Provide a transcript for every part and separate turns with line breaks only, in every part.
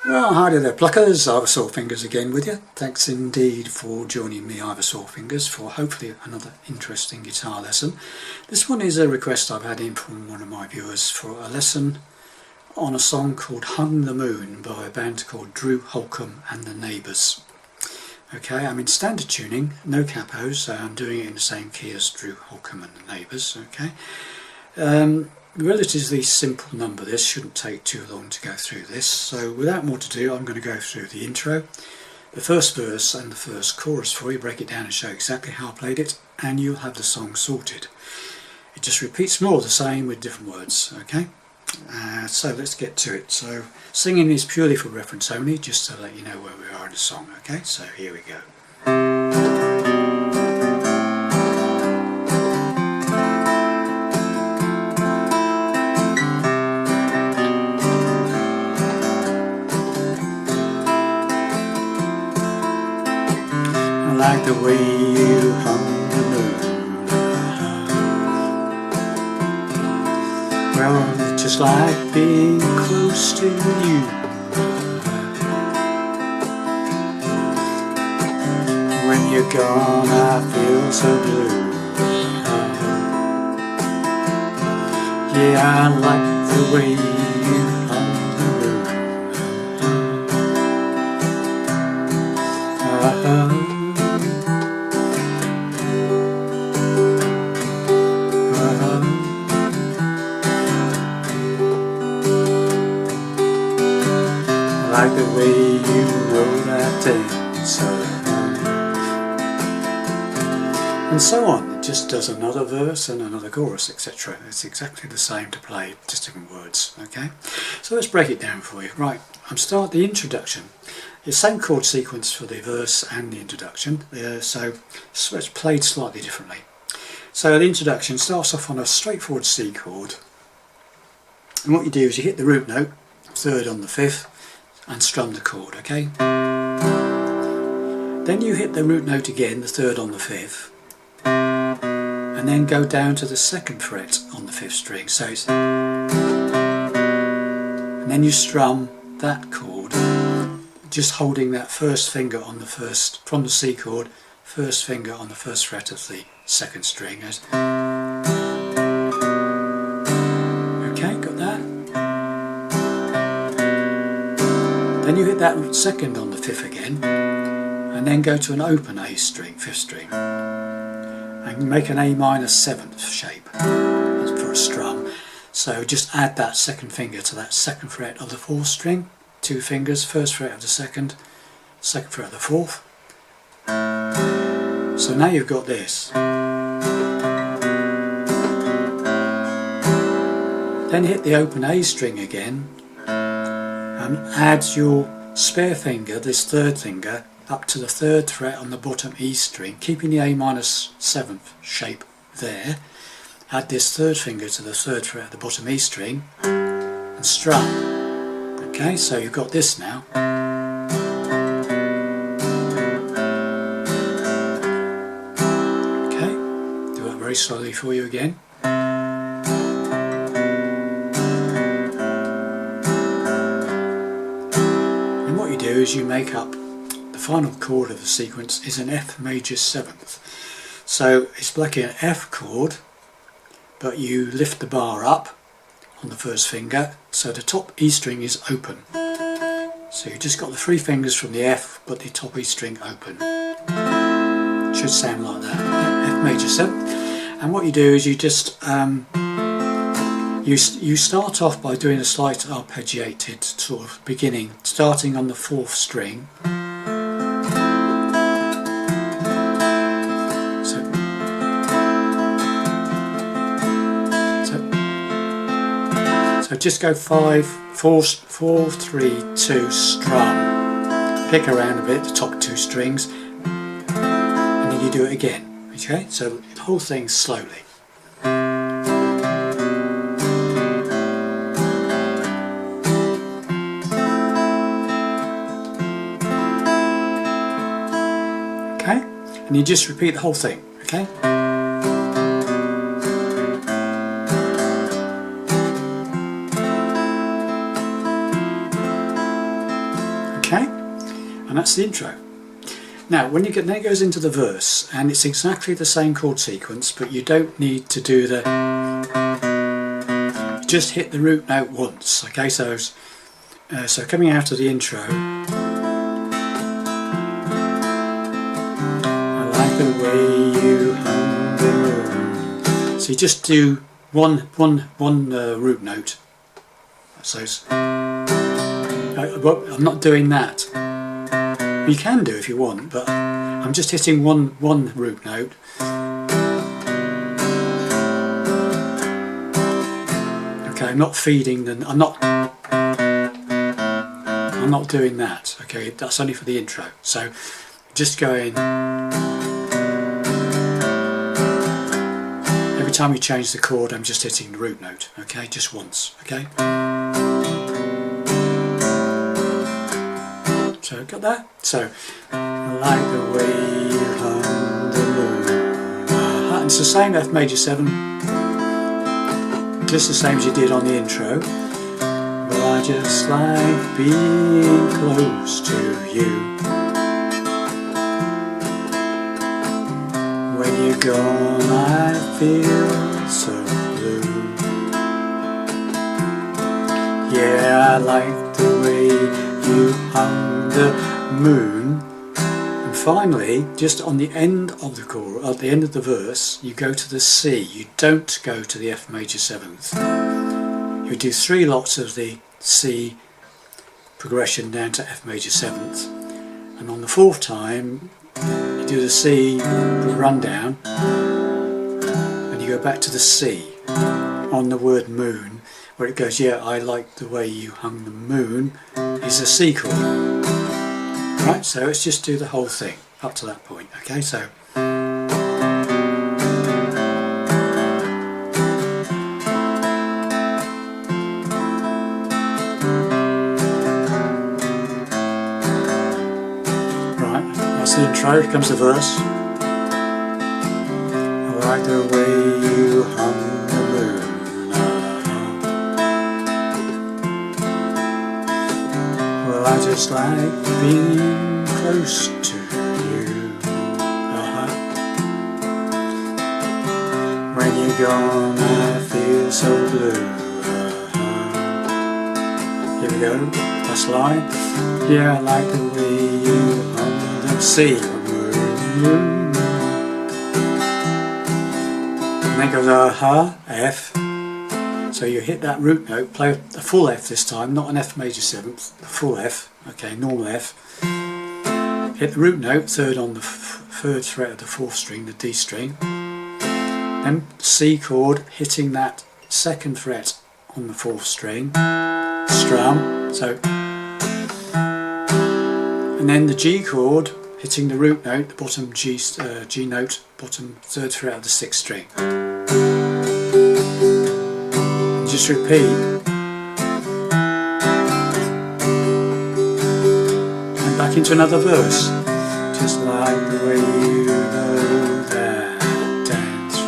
Well, howdy there pluckers, Ivor Sawfingers again with you. Thanks indeed for joining me, Ivor Sawfingers, for hopefully another interesting guitar lesson. This one is a request I've had in from one of my viewers for a lesson on a song called Hung the Moon by a band called Drew Holcomb and the Neighbours. Okay, I'm in standard tuning, no capos, so I'm doing it in the same key as Drew Holcomb and the Neighbours. Okay. Relatively simple number, this shouldn't take too long to go through this, so without more to do I'm going to go through the intro, the first verse and the first chorus for you, break it down and show exactly how I played it, and you'll have the song sorted. It just repeats more of the same with different words, okay? So let's get to it. So singing is purely for reference only, just to let you know where we are in the song, okay? So here we go. Like the way you hung the moon. Well, just like being close to you. When you're gone I feel so blue. Yeah, I like the way you hung the moon. Like the way you know that dance, and so on. It just does another verse and another chorus, etc. It's exactly the same to play, just different words. Okay, so let's break it down for you. Right, I'm start the introduction. The same chord sequence for the verse and the introduction. So it's played slightly differently. So the introduction starts off on a straightforward C chord, and what you do is you hit the root note, third on the fifth, and strum the chord, okay? Then you hit the root note again, the third on the fifth, and then go down to the second fret on the fifth string. So it's, and then you strum that chord, just holding that first finger on the first, from the C chord, first finger on the first fret of the second string. Okay, got that? Then you hit that second on the fifth again, and then go to an open A string, fifth string, and make an A minor seventh shape for a strum. So just add that second finger to that second fret of the fourth string, two fingers, first fret of the second, second fret of the fourth. So now you've got this. Then hit the open A string again, and add your spare finger, this third finger, up to the third fret on the bottom E string, keeping the A minor seventh shape there. Add this third finger to the third fret of the bottom E string and strum. Okay, so you've got this now. Okay, do it very slowly for you again. Is you make up the final chord of the sequence is an F major seventh. So it's like an F chord, but you lift the bar up on the first finger, so the top E string is open. So you just got the three fingers from the F, but the top E string open. Should sound like that. F major seventh. And what you do is you just you start off by doing a slight arpeggiated sort of beginning, starting on the fourth string. So just go 5, 4, 4, 3, 2, strum. Pick around a bit, the top two strings, and then you do it again. Okay, so the whole thing slowly. And you just repeat the whole thing, okay? Okay, and that's the intro. Now when you get, then it goes into the verse, and it's exactly the same chord sequence, but you don't need to do the, you just hit the root note once. Okay, so coming out of the intro, I like the way you hung the moon. So you just do one root note. So I'm not doing that. You can do if you want, but I'm just hitting one root note. Okay, I'm not feeding them. I'm not doing that. Okay, that's only for the intro. So just going. Every time you change the chord, I'm just hitting the root note. Okay, just once. Okay. So got that? So I like the way you hung the moon. It's the same F major 7, just the same as you did on the intro. But I just like being close to you. When you're gone I feel so blue. Yeah, I like the way you hung the moon. And finally, just on the end of the chorus, at the end of the verse, you go to the C. You don't go to the F major 7th. You do 3 lots of the C progression down to F major 7th, and on the 4th time you do the C rundown and you go back to the C on the word moon, where it goes, yeah, I like the way you hung the moon, is a C chord. Right, so let's just do the whole thing up to that point. Okay, so right, that's the intro. Here comes the verse. I like the way you hung the moon. Well, I just like being close to you. When you're gone, I feel so blue. Here we go, last line. Yeah, I like the way you hung the C. And then goes F. So you hit that root note, play a full F this time, not an F major 7th, a full F, okay, normal F. Hit the root note, 3rd on the 3rd fret of the 4th string, the D string. Then C chord, hitting that 2nd fret on the 4th string, strum, so. And then the G chord, hitting the root note, the bottom G note, bottom 3rd fret of the 6th string. Just repeat, and back into another verse. Just like the way you know that dance.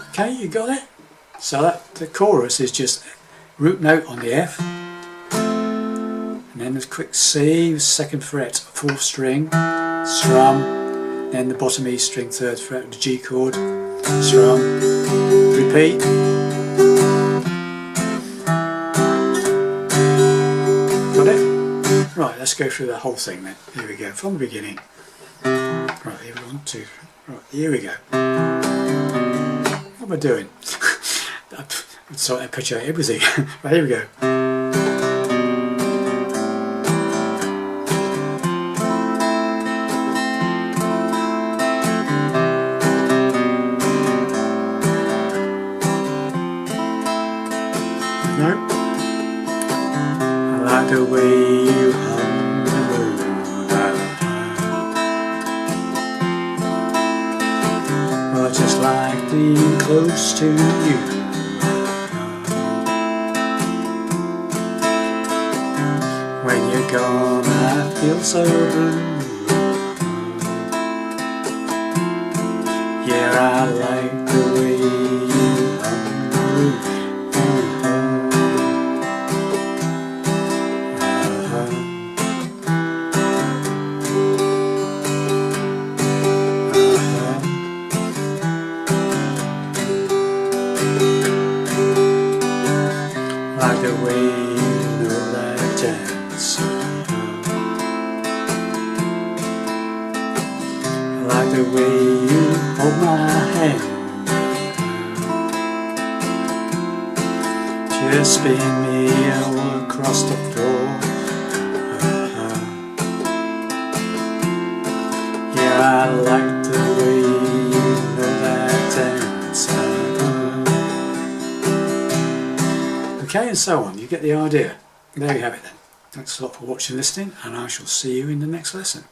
Okay, you got it? So that the chorus is just root note on the F, and then a quick C, 2nd fret, 4th string, strum, then the bottom E string, 3rd fret of the G chord, strum, repeat. Got it? Right, let's go through the whole thing then. Here we go, from the beginning. Right, here we go, 1, 2, 3. Right, here we go. What am I doing? I'm sorry, I picture everything. Right, here we go. No. I like the way you hung the moon. Well, I just like being close to you. When you're gone, I feel so blue. Yeah, I like the way you hung the moon. like the way you know that dance. I like the way you hold my hand. Just spin me across the floor. Yeah, I like the way you know that dance. Okay, and so on. You get the idea. There you have it then. Thanks a lot for watching and listening, and I shall see you in the next lesson.